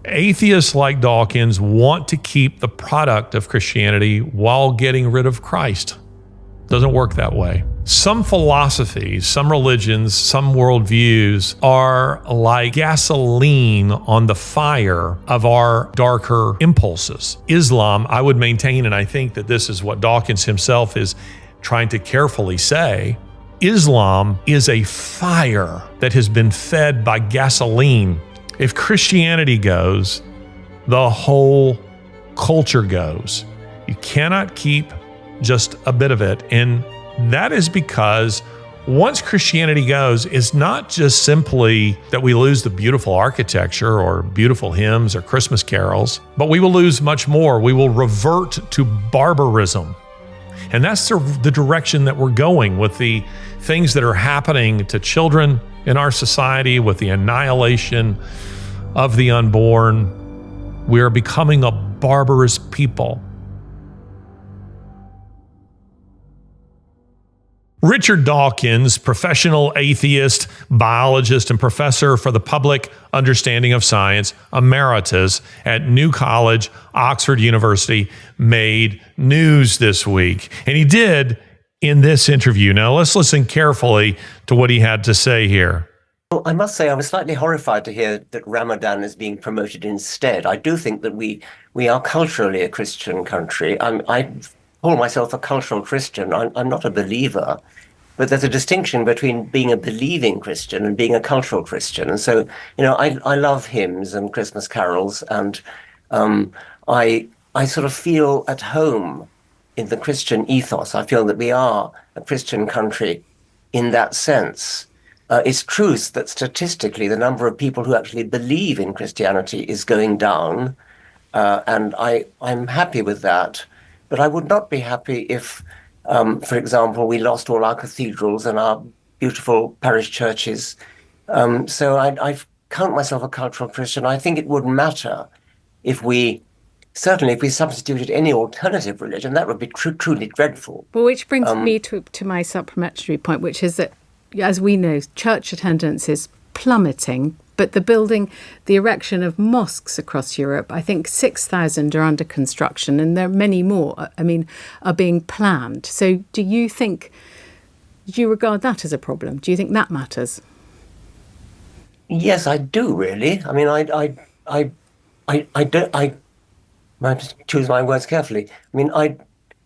Atheists like Dawkins want to keep the product of Christianity while getting rid of Christ. Doesn't work that way. Some philosophies, some religions, some worldviews are like gasoline on the fire of our darker impulses. Islam, I would maintain, and I think that this is what Dawkins himself is trying to carefully say, Islam is a fire that has been fed by gasoline. If Christianity goes, the whole culture goes. You cannot keep just a bit of it. And that is because once Christianity goes, it's not just simply that we lose the beautiful architecture or beautiful hymns or Christmas carols, but we will lose much more. We will revert to barbarism. And that's the direction that we're going with the things that are happening to children in our society, with the annihilation of the unborn. We are becoming a barbarous people. Richard Dawkins, professional atheist, biologist, and professor for the public understanding of science, emeritus at New College, Oxford University, made news this week. And he did in this interview. Now, let's listen carefully to what he had to say here. Well, I must say I was slightly horrified to hear that Ramadan is being promoted instead. I do think that we are culturally a Christian country. I call myself a cultural Christian. I'm not a believer, but there's a distinction between being a believing Christian and being a cultural Christian. And so, I love hymns and Christmas carols, and I sort of feel at home in the Christian ethos. I feel that we are a Christian country in that sense. It's true that statistically the number of people who actually believe in Christianity is going down, and I'm happy with that. But I would not be happy if, for example, we lost all our cathedrals and our beautiful parish churches. So I count myself a cultural Christian. I think it would matter if we substituted any alternative religion. That would be truly dreadful. Well, which brings me to my supplementary point, which is that, as we know, church attendance is plummeting, but the erection of mosques across Europe, I think 6,000 are under construction, and there are many more, are being planned. So do you regard that as a problem? Do you think that matters? Yes, I do, really. I have to choose my words carefully.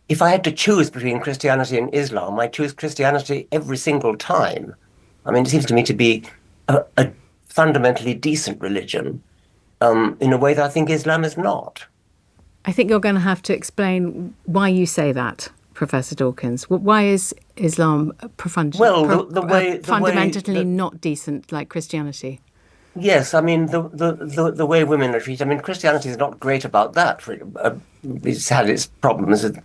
If I had to choose between Christianity and Islam, I choose Christianity every single time. It seems to me to be a fundamentally decent religion in a way that I think Islam is not. I think you're going to have to explain why you say Professor Dawkins. Why is Islam fundamentally not decent like Christianity? Yes, the way women are treated. Christianity is not great about that. It's had its problems with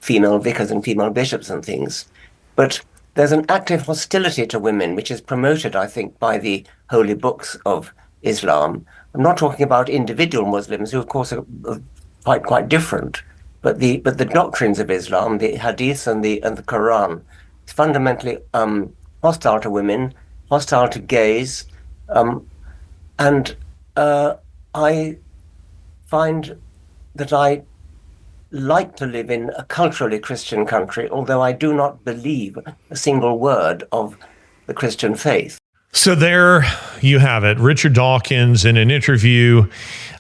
female vicars and female bishops and things. But there's an active hostility to women, which is promoted, I think, by the holy books of Islam. I'm not talking about individual Muslims, who, of course, are quite different. But the doctrines of Islam, the Hadith and the Quran, is fundamentally hostile to women, hostile to gays, and I find that I like to live in a culturally Christian country, although I do not believe a single word of the Christian faith. So there you have it. Richard Dawkins in an interview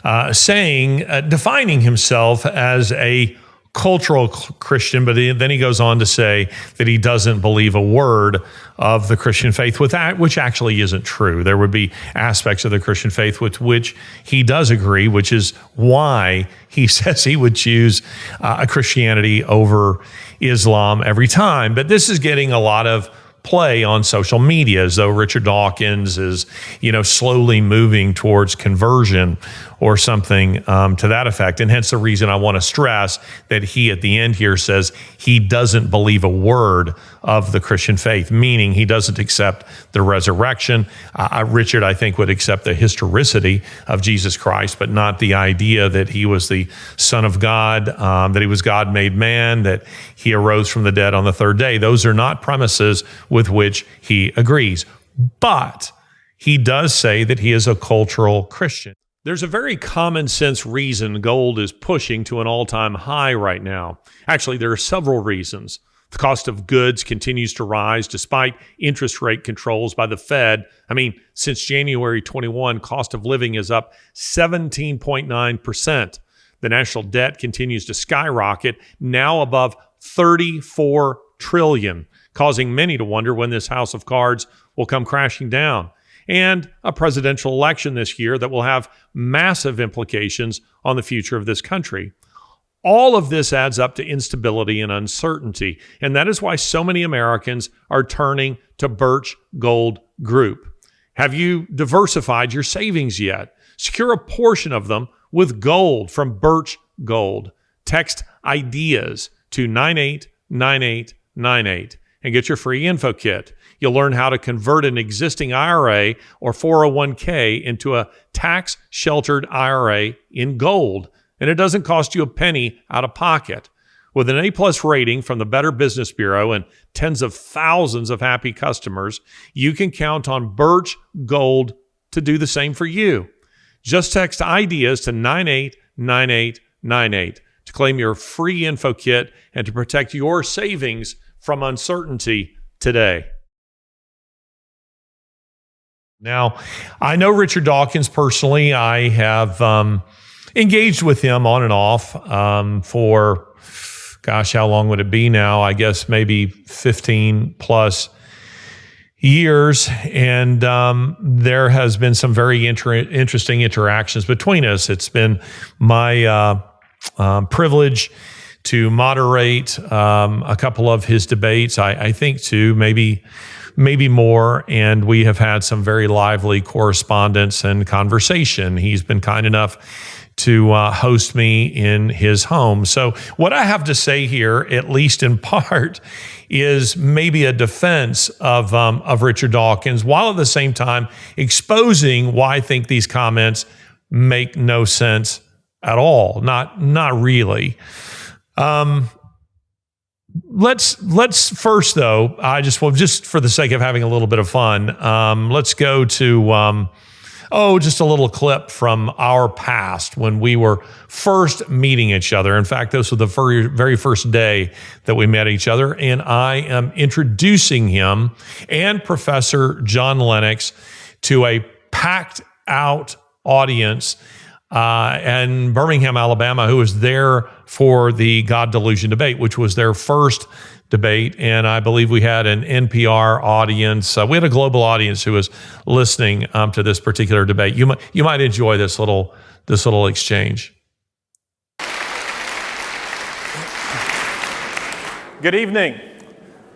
defining himself as a cultural Christian, but then he goes on to say that he doesn't believe a word of the Christian faith, which actually isn't true. There would be aspects of the Christian faith with which he does agree, which is why he says he would choose a Christianity over Islam every time. But this is getting a lot of play on social media, as though Richard Dawkins is, slowly moving towards conversion or something to that effect. And hence the reason I want to stress that he, at the end here, says he doesn't believe a word of the Christian faith, meaning he doesn't accept the resurrection. Richard, I think, would accept the historicity of Jesus Christ, but not the idea that he was the Son of God, that he was God made man, that he arose from the dead on the third day. Those are not premises with which he agrees. But he does say that he is a cultural Christian. There's a very common sense reason gold is pushing to an all-time high right now. Actually, there are several reasons. The cost of goods continues to rise despite interest rate controls by the Fed. I mean, since January 21, cost of living is up 17.9%. The national debt continues to skyrocket, now above $34 trillion, causing many to wonder when this house of cards will come crashing down. And a presidential election this year that will have massive implications on the future of this country. All of this adds up to instability and uncertainty, and that is why so many Americans are turning to Birch Gold Group. Have you diversified your savings yet? Secure a portion of them with gold from Birch Gold. Text IDEAS to 989898 and get your free info kit. You'll learn how to convert an existing IRA or 401k into a tax-sheltered IRA in gold, and it doesn't cost you a penny out of pocket. With an A-plus rating from the Better Business Bureau and tens of thousands of happy customers, you can count on Birch Gold to do the same for you. Just text IDEAS to 989898 to claim your free info kit and to protect your savings from uncertainty today. Now, I know Richard Dawkins personally. I have engaged with him on and off for, gosh, how long would it be now? I guess maybe 15 plus years. And there has been some very interesting interactions between us. It's been my privilege to moderate a couple of his debates. I think two, maybe more, and we have had some very lively correspondence and conversation. He's been kind enough to host me in his home. So what I have to say here, at least in part, is maybe a defense of Richard Dawkins, while at the same time exposing why I think these comments make no sense at all. Not really. Let's first, though, just for the sake of having a little bit of fun, let's go to just a little clip from our past when we were first meeting each other. In fact, this was the very first day that we met each other, and I am introducing him and Professor John Lennox to a packed out audience in Birmingham, Alabama, who was there for the God Delusion debate, which was their first debate. And I believe we had an NPR audience. We had a global audience who was listening to this particular debate. You might enjoy this little exchange. Good evening.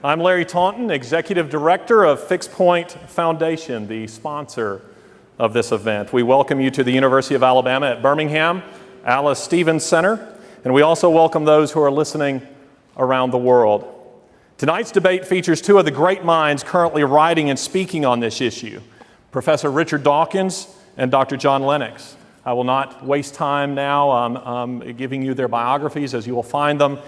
I'm Larry Taunton, Executive Director of Fixed Point Foundation, the sponsor of this event. We welcome you to the University of Alabama at Birmingham, Alice Stevens Center, and we also welcome those who are listening around the world. Tonight's debate features two of the great minds currently writing and speaking on this issue, Professor Richard Dawkins and Dr. John Lennox. I will not waste time now giving you their biographies, as you will find them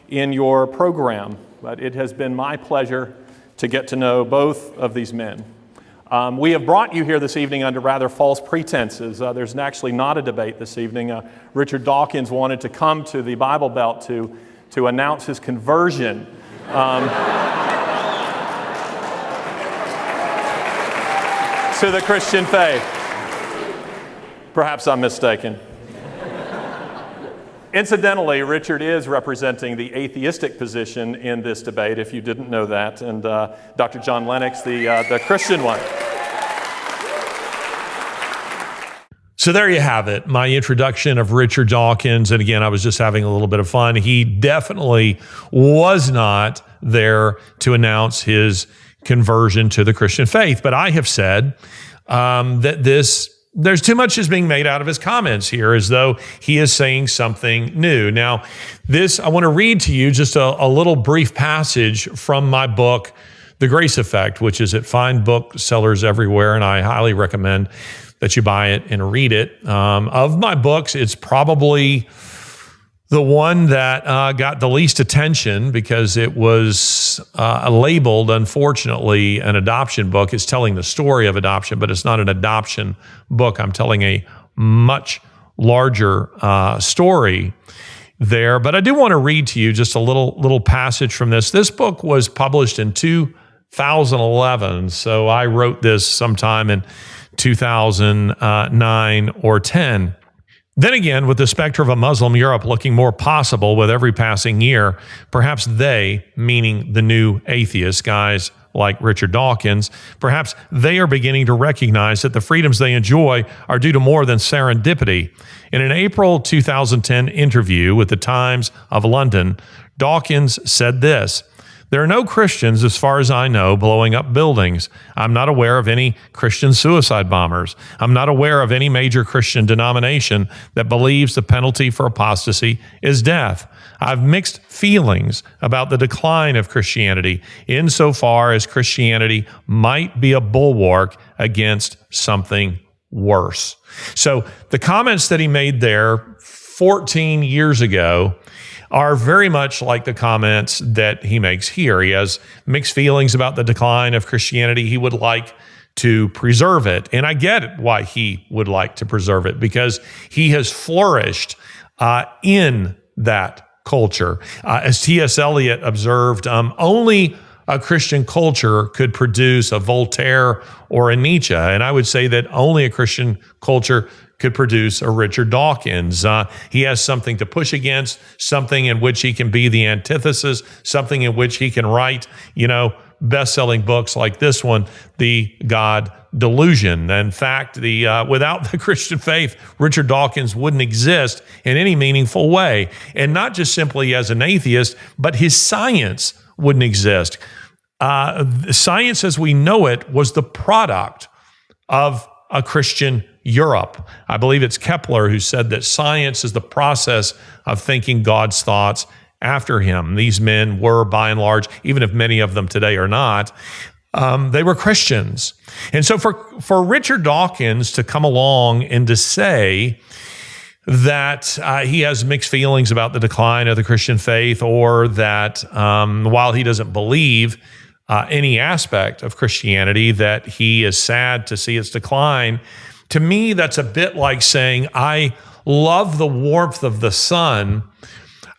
in your program, but it has been my pleasure to get to know both of these men. We have brought you here this evening under rather false pretenses. There's actually not a debate this evening. Richard Dawkins wanted to come to the Bible Belt to announce his conversion. To the Christian faith. Perhaps I'm mistaken. Incidentally, Richard is representing the atheistic position in this debate, if you didn't know that, and Dr. John Lennox, the Christian one. So there you have it, my introduction of Richard Dawkins. And again, I was just having a little bit of fun. He definitely was not there to announce his conversion to the Christian faith. But I have said that there's too much is being made out of his comments here, as though he is saying something new. Now, I want to read to you just a little brief passage from my book, The Grace Effect, which is at fine booksellers everywhere, and I highly recommend that you buy it and read it. Of my books, it's probably the one that got the least attention because it was labeled, unfortunately, an adoption book. It's telling the story of adoption, but it's not an adoption book. I'm telling a much larger story there. But I do want to read to you just a little passage from this. This book was published in 2011, so I wrote this sometime in 2009 or 10. Then again, with the specter of a Muslim Europe looking more possible with every passing year, perhaps they, meaning the new atheist guys like Richard Dawkins, perhaps they are beginning to recognize that the freedoms they enjoy are due to more than serendipity. In an April 2010 interview with the Times of London, Dawkins said this: "There are no Christians, as far as I know, blowing up buildings. I'm not aware of any Christian suicide bombers. I'm not aware of any major Christian denomination that believes the penalty for apostasy is death. I've mixed feelings about the decline of Christianity insofar as Christianity might be a bulwark against something worse." So the comments that he made there 14 years ago are very much like the comments that he makes here. He has mixed feelings about the decline of Christianity. He would like to preserve it. And I get why he would like to preserve it, because he has flourished in that culture. As T.S. Eliot observed, only a Christian culture could produce a Voltaire or a Nietzsche. And I would say that only a Christian culture could produce a Richard Dawkins. He has something to push against, something in which he can be the antithesis, something in which he can write, best-selling books like this one, The God Delusion. In fact, without the Christian faith, Richard Dawkins wouldn't exist in any meaningful way. And not just simply as an atheist, but his science wouldn't exist. Science as we know it was the product of a Christian Europe. I believe it's Kepler who said that science is the process of thinking God's thoughts after him. These men were, by and large, even if many of them today are not, they were Christians. And so for Richard Dawkins to come along and to say that he has mixed feelings about the decline of the Christian faith, or that while he doesn't believe any aspect of Christianity, that he is sad to see its decline, to me, that's a bit like saying, I love the warmth of the sun,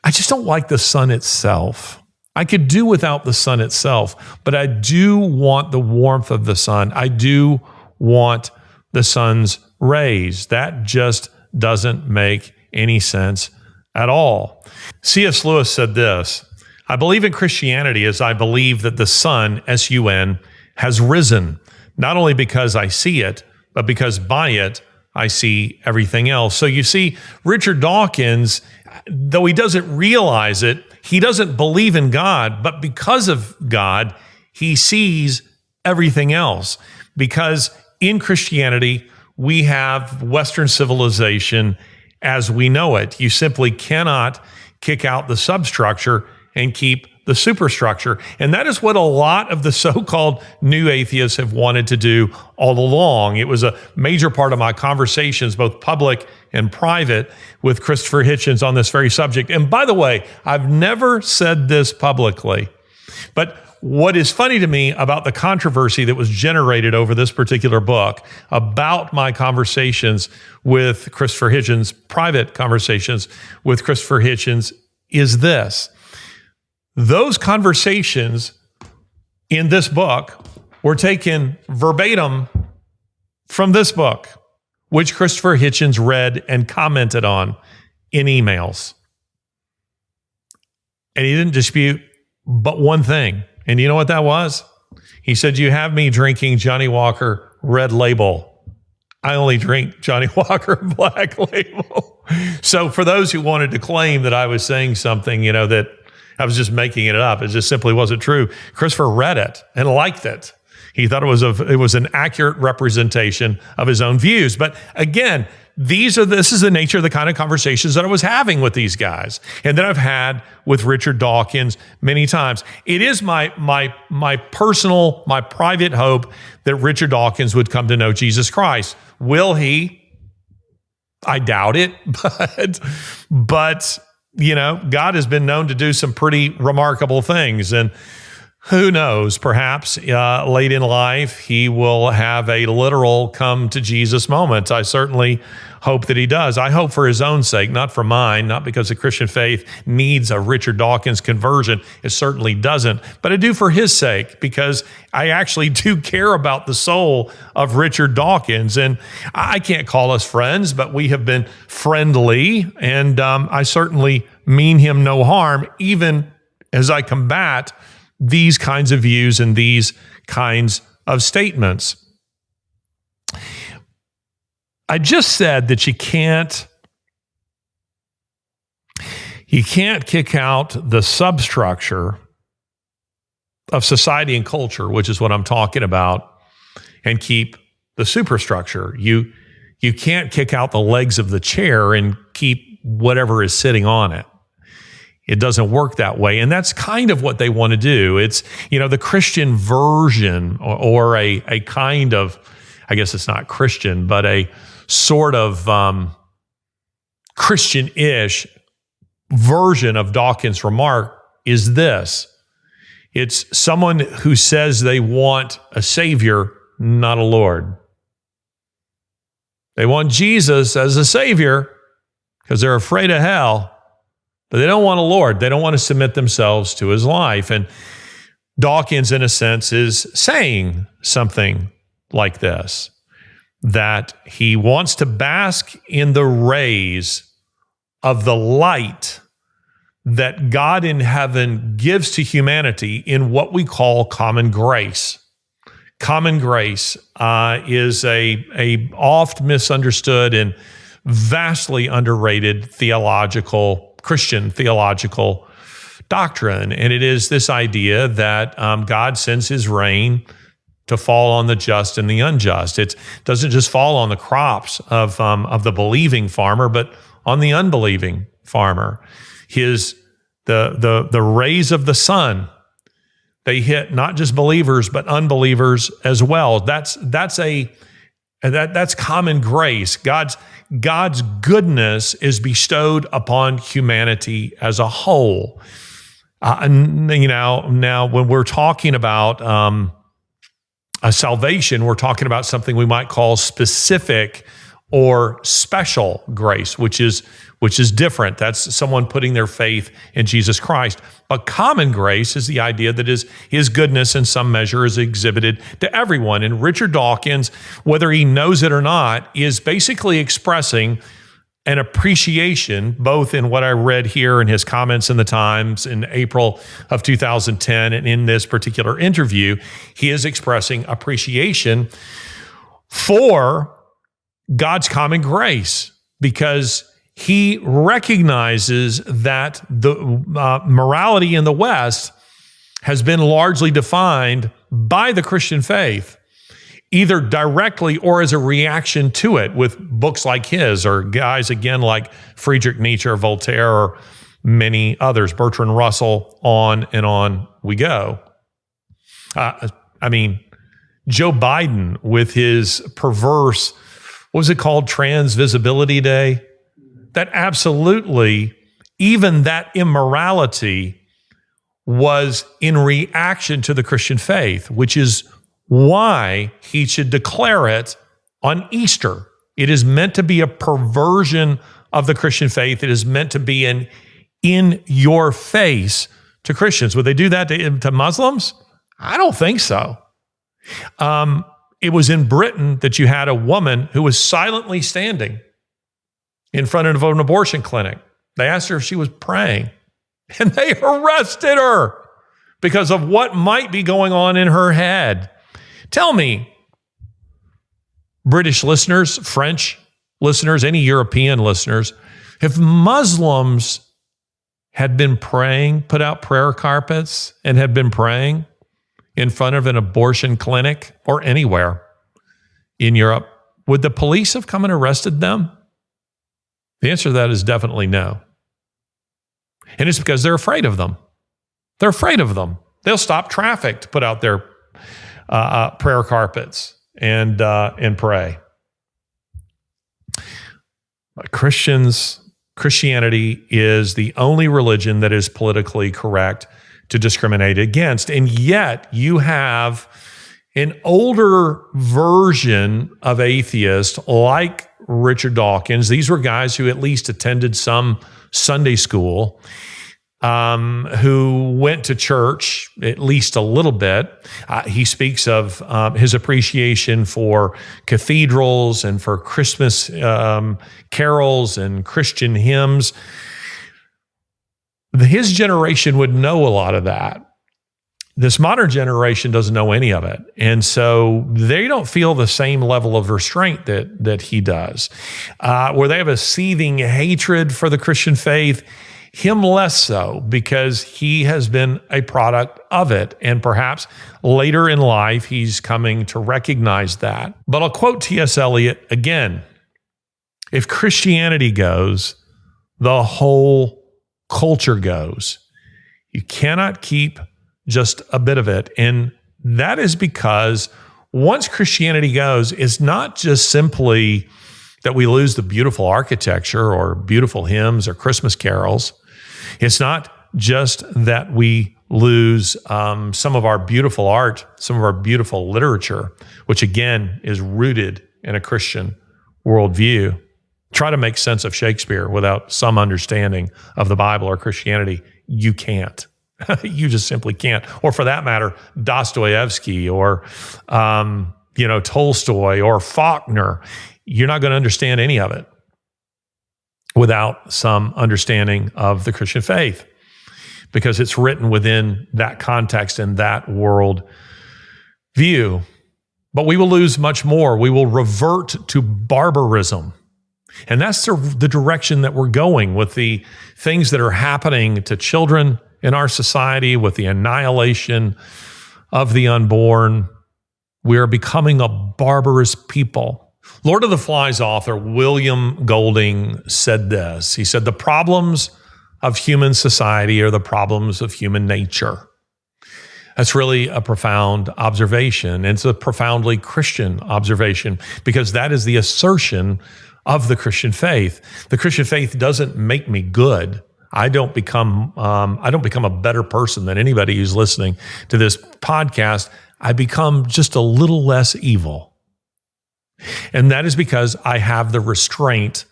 I just don't like the sun itself. I could do without the sun itself, but I do want the warmth of the sun. I do want the sun's rays. That just doesn't make any sense at all. C.S. Lewis said this: "I believe in Christianity as I believe that the sun, S-U-N, has risen, not only because I see it, but because by it I see everything else." So you see, Richard Dawkins, though he doesn't realize it, he doesn't believe in God, but because of God, he sees everything else. Because in Christianity, we have Western civilization as we know it. You simply cannot kick out the substructure and keep the superstructure. And that is what a lot of the so-called new atheists have wanted to do all along. It was a major part of my conversations, both public and private, with Christopher Hitchens on this very subject. And by the way, I've never said this publicly, but what is funny to me about the controversy that was generated over this particular book, about my conversations with Christopher Hitchens, private conversations with Christopher Hitchens, is this: those conversations in this book were taken verbatim from this book, which Christopher Hitchens read and commented on in emails. And he didn't dispute but one thing. And you know what that was? He said, "You have me drinking Johnny Walker Red Label. I only drink Johnny Walker Black Label." So for those who wanted to claim that I was saying something, that I was just making it up, it just simply wasn't true. Christopher read it and liked it. He thought it was an accurate representation of his own views. But again, this is the nature of the kind of conversations that I was having with these guys, and that I've had with Richard Dawkins many times. It is my personal, my private hope that Richard Dawkins would come to know Jesus Christ. Will he? I doubt it, but God has been known to do some pretty remarkable things. And Who knows? Perhaps late in life, he will have a literal come to Jesus moment. I certainly hope that he does. I hope for his own sake, not for mine, not because the Christian faith needs a Richard Dawkins conversion. It certainly doesn't. But I do for his sake, because I actually do care about the soul of Richard Dawkins. And I can't call us friends, but we have been friendly. And I certainly mean him no harm, even as I combat these kinds of views and these kinds of statements. I just said that you can't kick out the substructure of society and culture, which is what I'm talking about, and keep the superstructure. You can't kick out the legs of the chair and keep whatever is sitting on it. It doesn't work that way. And that's kind of what they want to do. It's, the Christian version or a kind of, I guess it's not Christian, but a sort of Christian-ish version of Dawkins' remark is this. It's someone who says they want a savior, not a Lord. They want Jesus as a savior because they're afraid of hell, but they don't want a Lord. They don't want to submit themselves to his life. And Dawkins, in a sense, is saying something like this, that he wants to bask in the rays of the light that God in heaven gives to humanity in what we call common grace. Common grace is a oft misunderstood and vastly underrated Christian theological doctrine. And it is this idea that God sends his rain to fall on the just and the unjust. It doesn't just fall on the crops of the believing farmer, but on the unbelieving farmer. The rays of the sun, they hit not just believers but unbelievers as well. That's common grace. God's goodness is bestowed upon humanity as a whole. Now when we're talking about salvation, we're talking about something we might call specific or special grace, which is different. That's someone putting their faith in Jesus Christ. But common grace is the idea that his goodness in some measure is exhibited to everyone. And Richard Dawkins, whether he knows it or not, is basically expressing an appreciation, both in what I read here in his comments in the Times in April of 2010 and in this particular interview. He is expressing appreciation for God's common grace, because he recognizes that the morality in the West has been largely defined by the Christian faith, either directly or as a reaction to it, with books like his, or guys again like Friedrich Nietzsche or Voltaire or many others, Bertrand Russell, on and on we go. Joe Biden with his perverse, what was it called, Transvisibility Day? That absolutely, even that immorality was in reaction to the Christian faith, which is why he should declare it on Easter. It is meant to be a perversion of the Christian faith. It is meant to be an in your face to Christians. Would they do that to Muslims? I don't think so. It was in Britain that you had a woman who was silently standing in front of an abortion clinic. They asked her if she was praying, and they arrested her because of what might be going on in her head. Tell me, British listeners, French listeners, any European listeners, if Muslims had been praying, put out prayer carpets and had been praying in front of an abortion clinic or anywhere in Europe, would the police have come and arrested them? The answer to that is definitely no. And it's because they're afraid of them. They're afraid of them. They'll stop traffic to put out their prayer carpets and pray. But Christianity is the only religion that is politically correct to discriminate against. And yet you have an older version of atheist like Richard Dawkins. These were guys who at least attended some Sunday school, who went to church at least a little bit. He speaks of his appreciation for cathedrals and for Christmas carols and Christian hymns. His generation would know a lot of that. This modern generation doesn't know any of it. And so they don't feel the same level of restraint that he does. Where they have a seething hatred for the Christian faith, him less so, because he has been a product of it. And perhaps later in life, he's coming to recognize that. But I'll quote T.S. Eliot again. If Christianity goes, the whole culture goes. You cannot keep just a bit of it. And that is because once Christianity goes, it's not just simply that we lose the beautiful architecture or beautiful hymns or Christmas carols. It's not just that we lose some of our beautiful art, some of our beautiful literature, which again is rooted in a Christian worldview. Try to make sense of Shakespeare without some understanding of the Bible or Christianity. You can't. You just simply can't. Or for that matter, Dostoevsky or Tolstoy or Faulkner. You're not going to understand any of it without some understanding of the Christian faith, because it's written within that context and that world view. But we will lose much more. We will revert to barbarism. And that's the direction that we're going with the things that are happening to children in our society, with the annihilation of the unborn. We are becoming a barbarous people. Lord of the Flies author William Golding said this. He said, the problems of human society are the problems of human nature. That's really a profound observation. It's a profoundly Christian observation, because that is the assertion of the Christian faith. The Christian faith doesn't make me good. I don't become a better person than anybody who's listening to this podcast. I become just a little less evil. And that is because I have the restraint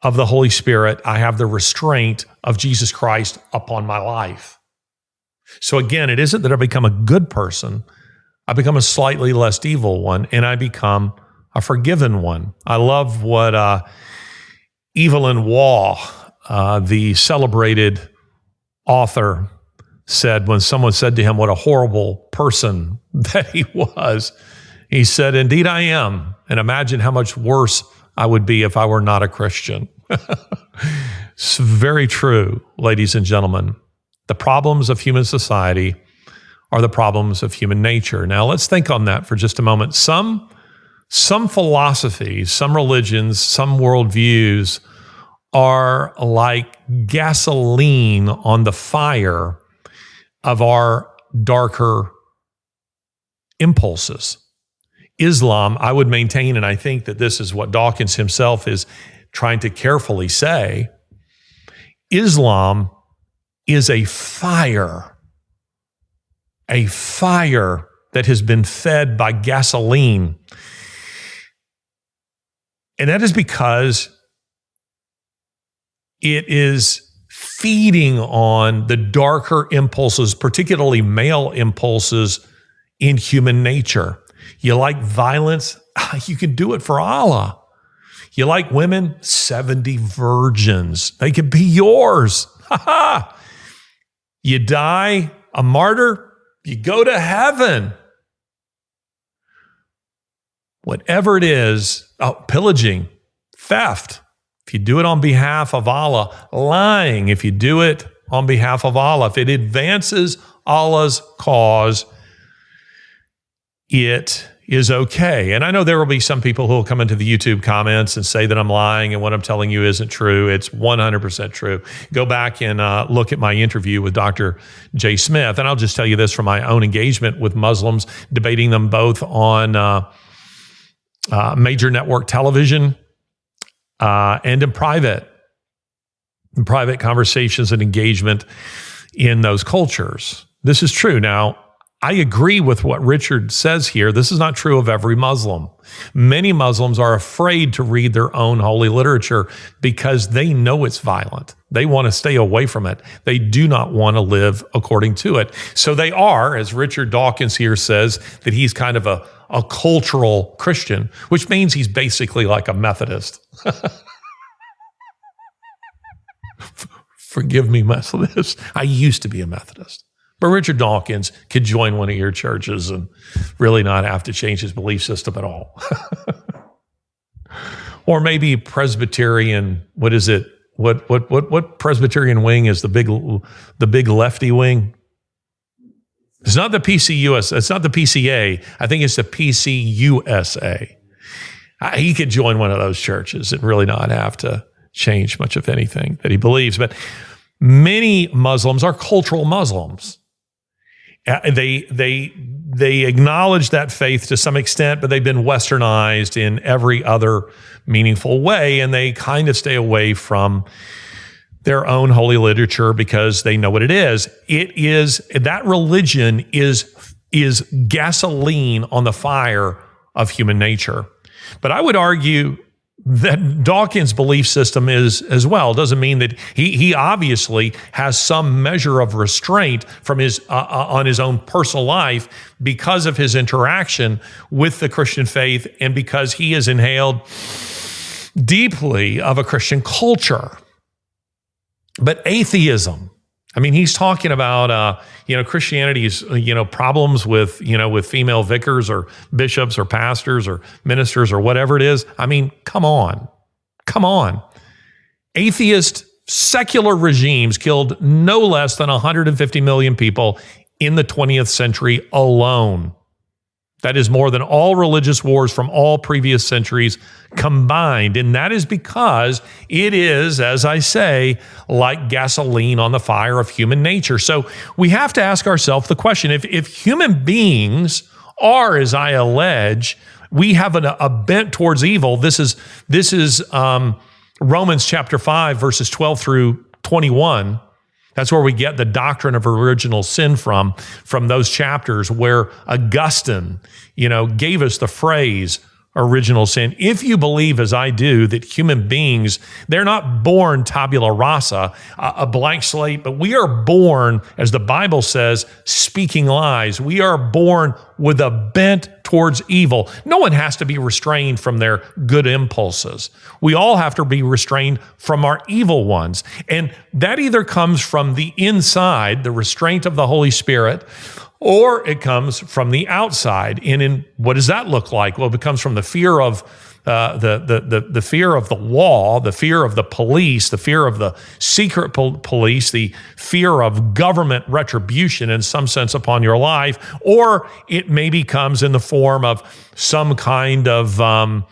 of the Holy Spirit. I have the restraint of Jesus Christ upon my life. So again, it isn't that I become a good person. I become a slightly less evil one, and I become a forgiven one. I love what Evelyn Waugh, the celebrated author, said when someone said to him what a horrible person that he was. He said, indeed I am, and imagine how much worse I would be if I were not a Christian. It's very true, ladies and gentlemen. The problems of human society are the problems of human nature. Now let's think on that for just a moment. Some philosophies, some religions, some worldviews are like gasoline on the fire of our darker impulses. Islam, I would maintain, and I think that this is what Dawkins himself is trying to carefully say, Islam is a fire that has been fed by gasoline. And that is because it is feeding on the darker impulses, particularly male impulses in human nature. You like violence? You can do it for Allah. You like women? 70 virgins. They can be yours. You die a martyr? You go to heaven. Whatever it is, pillaging, theft, if you do it on behalf of Allah, lying, if you do it on behalf of Allah, if it advances Allah's cause, it is okay. And I know there will be some people who will come into the YouTube comments and say that I'm lying and what I'm telling you isn't true. It's 100% true. Go back and look at my interview with Dr. J. Smith. And I'll just tell you this from my own engagement with Muslims, debating them both on major network television and in private conversations and engagement in those cultures. This is true. Now, I agree with what Richard says here. This is not true of every Muslim. Many Muslims are afraid to read their own holy literature because they know it's violent. They want to stay away from it. They do not want to live according to it. So they are, as Richard Dawkins here says, that he's kind of a cultural Christian, which means he's basically like a Methodist. Forgive me, Methodist. I used to be a Methodist. But Richard Dawkins could join one of your churches and really not have to change his belief system at all. Or maybe Presbyterian, what is it? What Presbyterian wing is the big lefty wing? It's not the PCUS, it's not the PCA. I think it's the PCUSA. He could join one of those churches and really not have to change much of anything that he believes. But many Muslims are cultural Muslims. They acknowledge that faith to some extent, but they've been westernized in every other meaningful way, and they kind of stay away from their own holy literature because they know what it is. It is that religion is gasoline on the fire of human nature. But I would argue that Dawkins' belief system is as well. Doesn't mean that he obviously has some measure of restraint from his on his own personal life because of his interaction with the Christian faith and because he has inhaled deeply of a Christian culture. But atheism, I mean, he's talking about Christianity's problems with female vicars or bishops or pastors or ministers or whatever it is. I mean, come on. Atheist secular regimes killed no less than 150 million people in the 20th century alone. That is more than all religious wars from all previous centuries combined. And that is because it is, as I say, like gasoline on the fire of human nature. So we have to ask ourselves the question, if human beings are, as I allege, we have a bent towards evil. This is Romans chapter 5, verses 12 through 21. That's where we get the doctrine of original sin from those chapters where Augustine, gave us the phrase original sin. If you believe, as I do, that human beings, they're not born tabula rasa, a blank slate, but we are born, as the Bible says, speaking lies. We are born with a bent towards evil. No one has to be restrained from their good impulses. We all have to be restrained from our evil ones. And that either comes from the inside, the restraint of the Holy Spirit, or it comes from the outside. And in what does that look like? Well, it comes from the fear of the fear of the law, the fear of the police, the fear of the secret police, the fear of government retribution in some sense upon your life, or it maybe comes in the form of some kind of I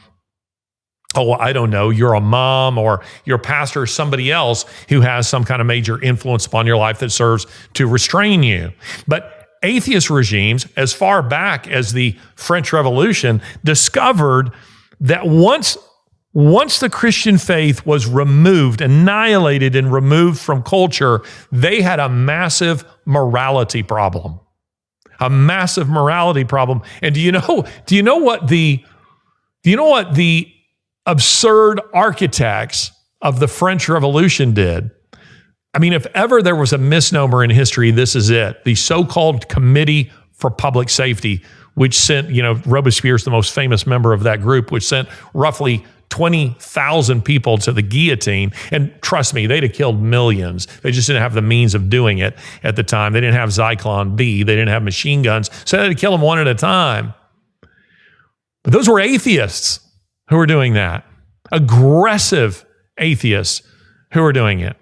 don't know, you're a mom or your pastor or somebody else who has some kind of major influence upon your life that serves to restrain you. But atheist regimes, as far back as the French Revolution, discovered that once the Christian faith was annihilated and removed from culture, they had a massive morality problem. And do you know what the absurd architects of the French Revolution did? I mean, if ever there was a misnomer in history, this is it. The so-called Committee for Public Safety, which sent, Robespierre's the most famous member of that group, which sent roughly 20,000 people to the guillotine. And trust me, they'd have killed millions. They just didn't have the means of doing it at the time. They didn't have Zyklon B. They didn't have machine guns. So they had to kill them one at a time. But those were atheists who were doing that. Aggressive atheists who were doing it.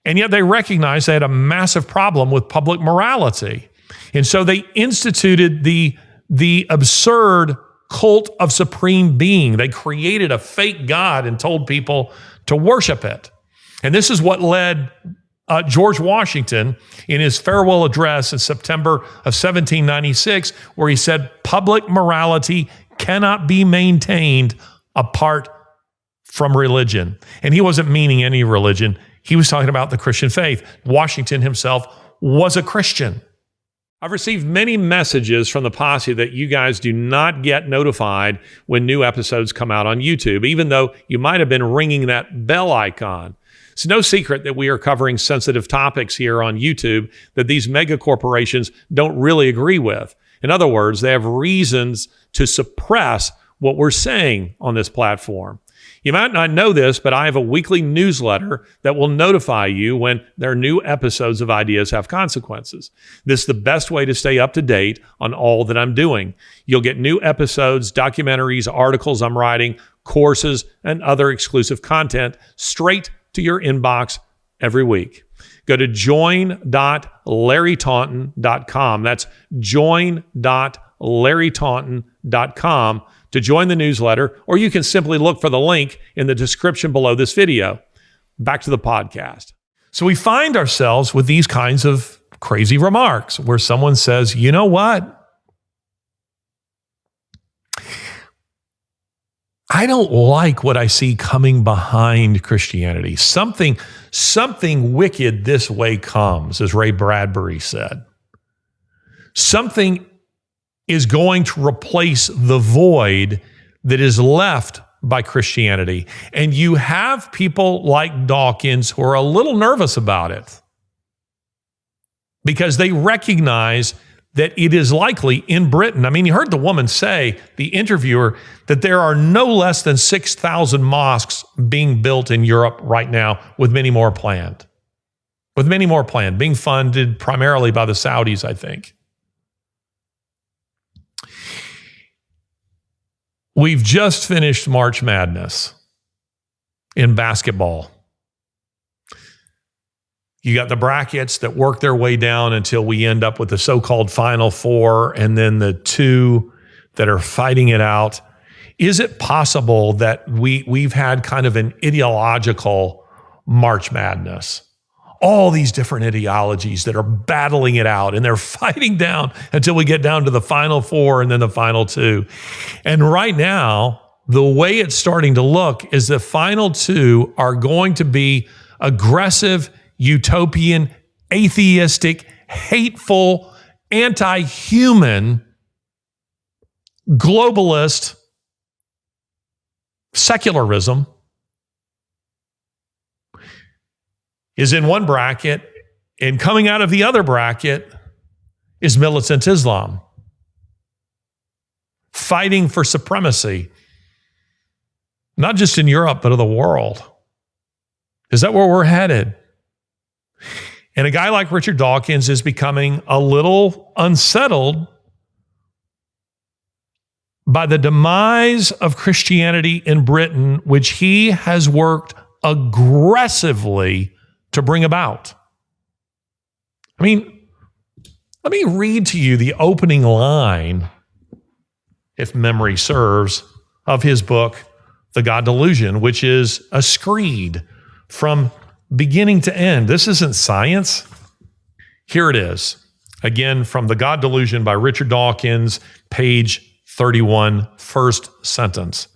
And yet they recognized they had a massive problem with public morality. And so they instituted the absurd cult of supreme being. They created a fake God and told people to worship it. And this is what led George Washington in his farewell address in September of 1796, where he said, public morality cannot be maintained apart from religion. And he wasn't meaning any religion. He was talking about the Christian faith. Washington himself was a Christian. I've received many messages from the posse that you guys do not get notified when new episodes come out on YouTube, even though you might have been ringing that bell icon. It's no secret that we are covering sensitive topics here on YouTube that these mega corporations don't really agree with. In other words, they have reasons to suppress what we're saying on this platform. You might not know this, but I have a weekly newsletter that will notify you when there are new episodes of Ideas Have Consequences. This is the best way to stay up to date on all that I'm doing. You'll get new episodes, documentaries, articles I'm writing, courses, and other exclusive content straight to your inbox every week. Go to join.larrytaunton.com. That's join.larrytaunton.com to join the newsletter, or you can simply look for the link in the description below this video. Back to the podcast. So we find ourselves with these kinds of crazy remarks where someone says, you know what? I don't like what I see coming behind Christianity. Something wicked this way comes, as Ray Bradbury said. Something is going to replace the void that is left by Christianity. And you have people like Dawkins who are a little nervous about it because they recognize that it is likely in Britain. I mean, you heard the woman say, the interviewer, that there are no less than 6,000 mosques being built in Europe right now, with many more planned. With many more planned, being funded primarily by the Saudis, I think. We've just finished March Madness in basketball. You got the brackets that work their way down until we end up with the so-called Final Four and then the two that are fighting it out. Is it possible that we've had kind of an ideological March Madness? All these different ideologies that are battling it out and they're fighting down until we get down to the Final Four and then the Final Two. And right now, the way it's starting to look is the Final Two are going to be aggressive, utopian, atheistic, hateful, anti-human, globalist secularism is in one bracket, and coming out of the other bracket is militant Islam, fighting for supremacy, not just in Europe, but of the world. Is that where we're headed? And a guy like Richard Dawkins is becoming a little unsettled by the demise of Christianity in Britain, which he has worked aggressively to bring about. I mean, let me read to you the opening line, if memory serves, of his book, The God Delusion, which is a screed from beginning to end. This isn't science. Here it is. Again, from The God Delusion by Richard Dawkins, page 31, first sentence.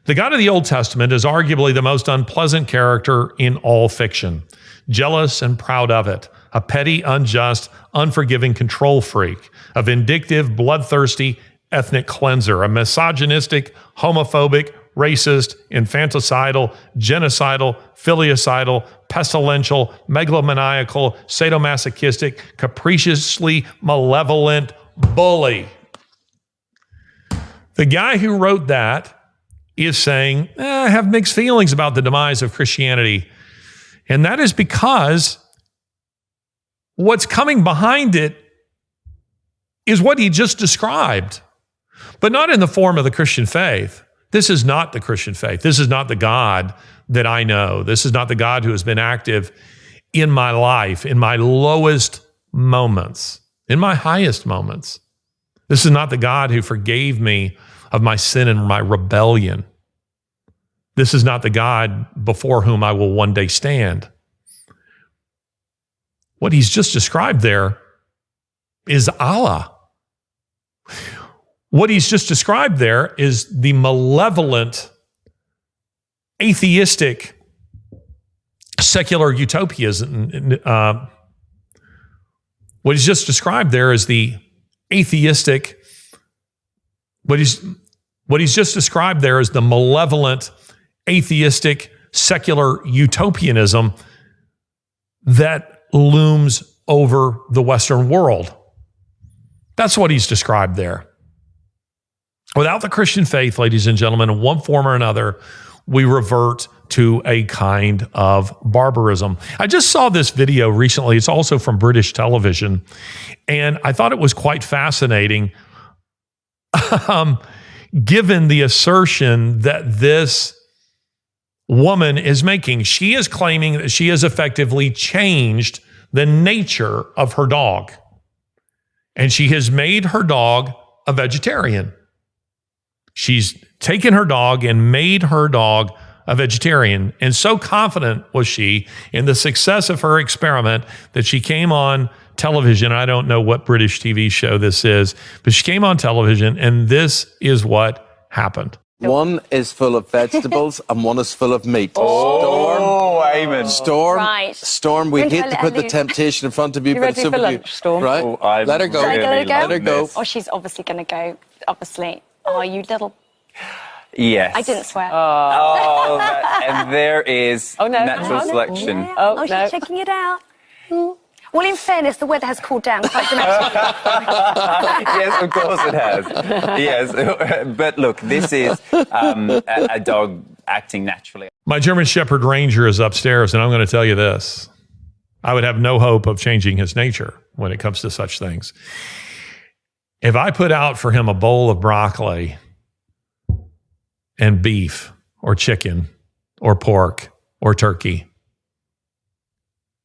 The God of the Old Testament is arguably the most unpleasant character in all fiction. Jealous and proud of it, a petty, unjust, unforgiving control freak, a vindictive, bloodthirsty ethnic cleanser, a misogynistic, homophobic, racist, infanticidal, genocidal, filicidal, pestilential, megalomaniacal, sadomasochistic, capriciously malevolent bully. The guy who wrote that is saying, I have mixed feelings about the demise of Christianity. And that is because what's coming behind it is what he just described, but not in the form of the Christian faith. This is not the Christian faith. This is not the God that I know. This is not the God who has been active in my life, in my lowest moments, in my highest moments. This is not the God who forgave me of my sin and my rebellion. This is not the God before whom I will one day stand. What he's just described there is Allah. What he's just described there is the malevolent, atheistic, secular utopias What he's just described there is the atheistic, what he's just described there is the malevolent, atheistic, secular utopianism that looms over the Western world. That's what he's described there. Without the Christian faith, ladies and gentlemen, in one form or another, we revert to a kind of barbarism. I just saw this video recently. It's also from British television, and I thought it was quite fascinating, given the assertion that this woman is making. She is claiming that she has effectively changed the nature of her dog, and she has made her dog a vegetarian. She's taken her dog and made her dog a vegetarian. And so confident was she in the success of her experiment that she came on television. I don't know what British TV show this is, but she came on television, and this is what happened. One is full of vegetables and one is full of meat. Amen. Storm, we hate to put the temptation in front of you, but it's over to you. Storm? Right? Let her go. Let her go. Oh, she's obviously going to go. Obviously. Oh, you little... Yes. I didn't swear. And there is natural selection. Oh, she's checking it out. Well, in fairness, the weather has cooled down quite dramatically. Yes, of course it has. Yes, but look, this is a dog acting naturally. My German Shepherd Ranger is upstairs, and I'm going to tell you this. I would have no hope of changing his nature when it comes to such things. If I put out for him a bowl of broccoli and beef or chicken or pork or turkey,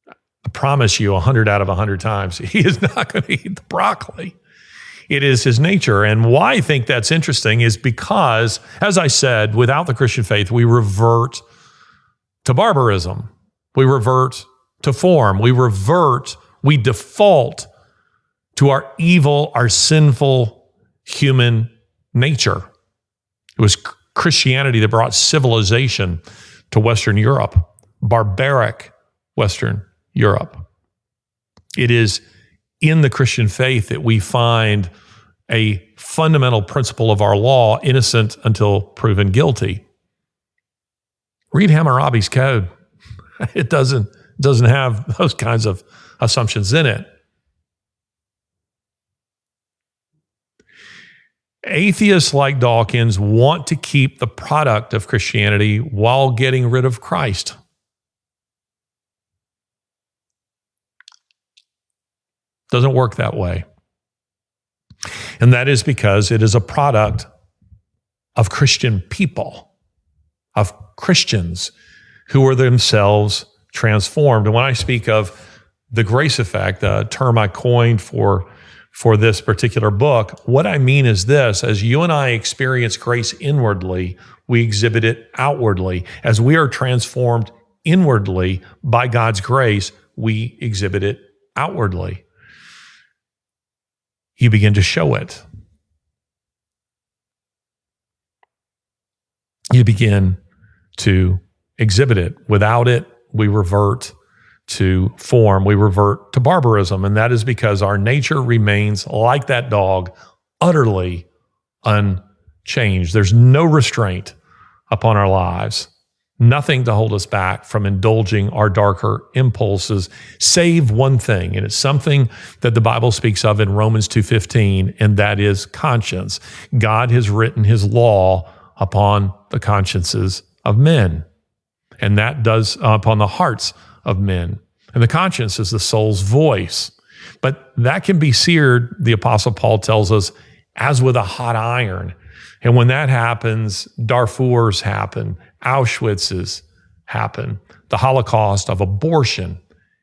I promise you 100 out of 100 times, he is not going to eat the broccoli. It is his nature. And why I think that's interesting is because, as I said, without the Christian faith, we revert to barbarism. We revert to form. We default to our evil, our sinful human nature. It was Christianity that brought civilization to Western Europe, barbaric Western Europe. It is in the Christian faith that we find a fundamental principle of our law, innocent until proven guilty. Read Hammurabi's code. It doesn't have those kinds of assumptions in it. Atheists like Dawkins want to keep the product of Christianity while getting rid of Christ. Doesn't work that way. And that is because it is a product of Christian people, of Christians who are themselves transformed. And when I speak of the grace effect, a term I coined for this particular book, what I mean is this: as you and I experience grace inwardly, we exhibit it outwardly. As we are transformed inwardly by God's grace, we exhibit it outwardly. You begin to show it. You begin to exhibit it. Without it, we revert to form. We revert to barbarism. And that is because our nature remains, like that dog, utterly unchanged. There's no restraint upon our lives. Nothing to hold us back from indulging our darker impulses, save one thing. And it's something that the Bible speaks of in Romans 2:15, and that is conscience. God has written his law upon the consciences of men, and that does upon the hearts of men. And the conscience is the soul's voice. But that can be seared, the Apostle Paul tells us, as with a hot iron. And when that happens, Darfurs happen, Auschwitzes happen, the Holocaust of abortion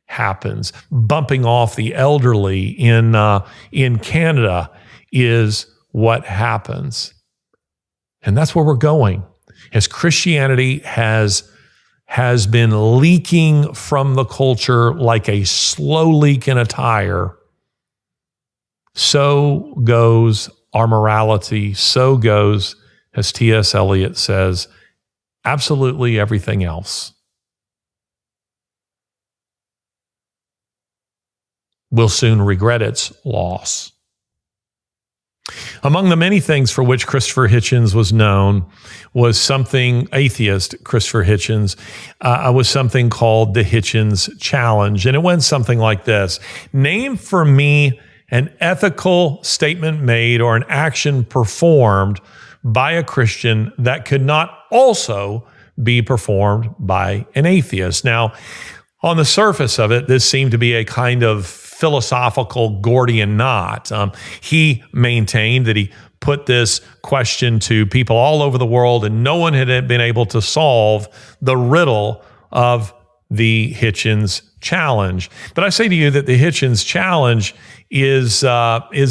happens, bumping off the elderly in Canada is what happens. And that's where we're going. As Christianity has been leaking from the culture like a slow leak in a tire, so goes our morality, so goes, as T.S. Eliot says, absolutely everything else. will soon regret its loss. Among the many things for which Christopher Hitchens was known was something, atheist Christopher Hitchens, was something called the Hitchens Challenge. And it went something like this: name for me an ethical statement made or an action performed by a Christian that could not also be performed by an atheist. Now, on the surface of it, this seemed to be a kind of philosophical Gordian knot. He maintained that he put this question to people all over the world, and no one had been able to solve the riddle of the Hitchens Challenge. But I say to you that the Hitchens Challenge is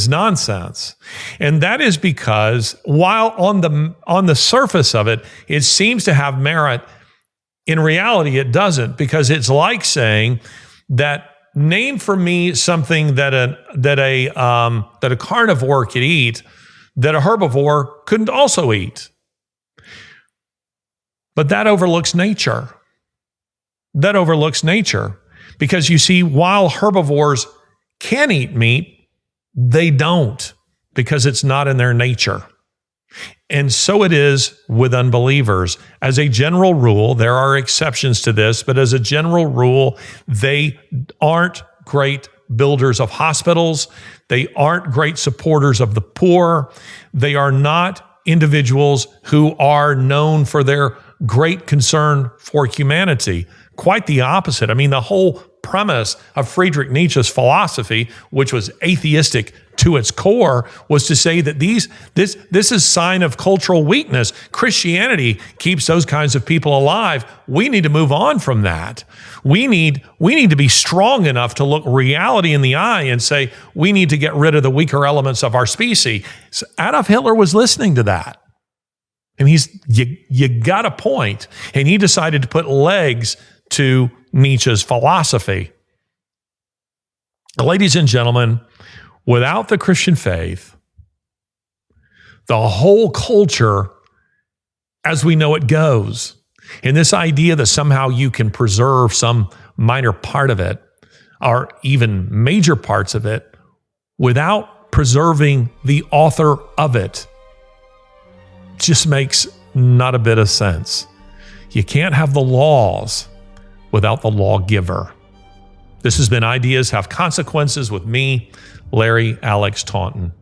nonsense, and that is because while on the surface of it, it seems to have merit, in reality it doesn't, because it's like saying that name for me something that a carnivore could eat that a herbivore couldn't also eat. But that overlooks nature. That overlooks nature. Because you see, while herbivores can eat meat, they don't, because it's not in their nature. And so it is with unbelievers. As a general rule, there are exceptions to this, but as a general rule, they aren't great builders of hospitals. They aren't great supporters of the poor. They are not individuals who are known for their great concern for humanity. Quite the opposite. I mean, the whole premise of Friedrich Nietzsche's philosophy, which was atheistic to its core, was to say that this is sign of cultural weakness. Christianity keeps those kinds of people alive. We need to move on from that. We need to be strong enough to look reality in the eye and say, we need to get rid of the weaker elements of our species. So Adolf Hitler was listening to that. And you got a point. And he decided to put legs to Nietzsche's philosophy. Ladies and gentlemen, without the Christian faith, the whole culture as we know it goes. And this idea that somehow you can preserve some minor part of it, or even major parts of it, without preserving the author of it, just makes not a bit of sense. You can't have the laws without the lawgiver. This has been Ideas Have Consequences with me, Larry Alex Taunton.